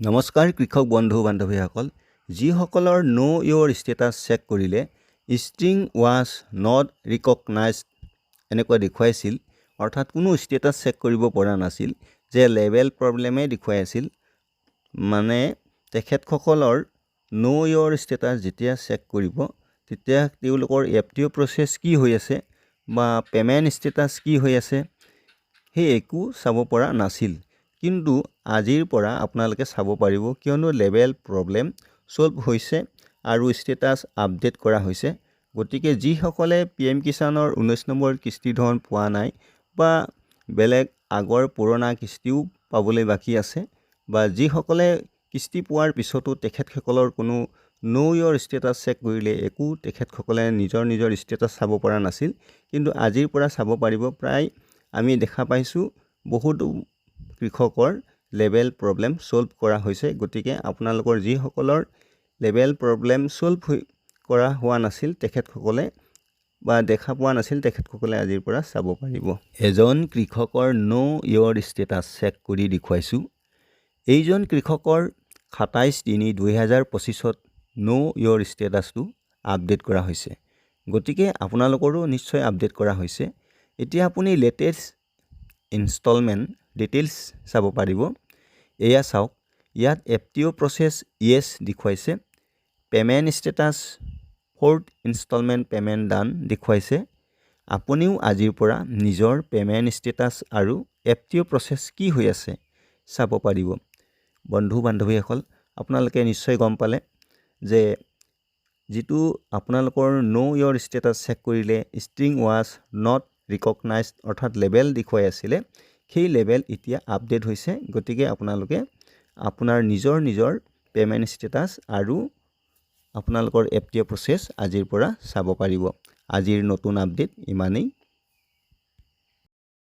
নমস্কাৰ কৃষক বন্ধু বান্ধৱীসকল যিসকলৰ নো ইয়ৰ ষ্টেটাছ চেক কৰিলে ষ্ট্ৰিং ৱাজ নট ৰিকগনাইজড এনেকুৱা দেখুৱাইছিল অৰ্থাৎ কোনো ষ্টেটাছ চেক কৰিব পৰা নাছিল যে লেভেল প্ৰব্লেমে দেখুৱাই আছিল মানে তেখেতসকলৰ নো ইয়ৰ ষ্টেটাছ যেতিয়া চেক কৰিব তেতিয়া তেওঁলোকৰ এফটিঅ প্ৰচেছ কি হৈ আছে বা পেমেণ্ট ষ্টেটাছ কি হৈ আছে সেই একো চাব পৰা নাছিল কিন্তু আজিৰ পৰা আপোনালোকে চাব পাৰিব কিয়নো লেভেল প্ৰব্লেম সলভ হৈছে আৰু ষ্টেটাছ আপডেট কৰা হৈছে গতিকে যিসকলে পিএম কিষাণৰ 19 নম্বৰ কিস্তি ধন পোৱা নাই বা বেলেগ আগৰ পুৰণা কিস্তিও পাবলৈ বাকি আছে বা যিসকলে কিস্তি পোৱাৰ পিছতো তেখেতসকলৰ কোনো নো ইয়ৰ ষ্টেটাছ চেক কৰিলে একো তেখেতসকলে নিজৰ ষ্টেটাছ চাব পৰা নাছিল কিন্তু আজিৰ পৰা চাব পাৰিব প্ৰায় আমি দেখা পাইছোঁ বহুতো কৃষকৰ লেভেল প্ৰব্লেম সলভ কৰা হৈছে গতিকে আপোনালোকৰ যিসকলৰ লেভেল প্ৰব্লেম সলভ কৰা হোৱা নাছিল তেখেতসকলে বা দেখা পোৱা নাছিল তেখেতসকলে আজিৰ পৰা চাব পাৰিব এজন কৃষকৰ নো ইয়ৰ ষ্টেটাছ চেক কৰি দেখুৱাইছোঁ এইজন কৃষকৰ 27/3/2025 নো ইয়ৰ ষ্টেটাছটো আপডেট কৰা হৈছে গতিকে আপোনালোকৰো নিশ্চয় আপডেট কৰা হৈছে এতিয়া আপুনি লেটেষ্ট ইনষ্টলমেণ্ট ডিটেইলছ চাব পাৰিব এয়া চাওক ইয়াত এফটিঅ প্ৰচেছ ইয়েছ দেখুৱাইছে payment status 4th instalment payment done দেখুৱাইছে আপুনিও আজিৰ পৰা নিজৰ পেমেণ্ট ষ্টেটাছ আৰু এফটিঅ প্ৰচেছ কি হৈ আছে চাব পাৰিব বন্ধু বান্ধৱীসকল আপোনালোকে নিশ্চয় গম পালে যে যিটো আপোনালোকৰ নো ইয়ৰ ষ্টেটাছ চেক কৰিলে ষ্ট্ৰিং ৱাজ নট ৰিকগনাইজড অৰ্থাৎ লেভেল দেখুৱাই আছিলে সেই লেভেল এতিয়া আপডেট হৈছে গতিকে আপোনালোকে আপোনাৰ নিজৰ পেমেণ্ট ষ্টেটাছ আৰু আপোনালোকৰ এফটিঅ প্ৰচেছ আজিৰ পৰা চাব পাৰিব আজিৰ নতুন আপডেট ইমানেই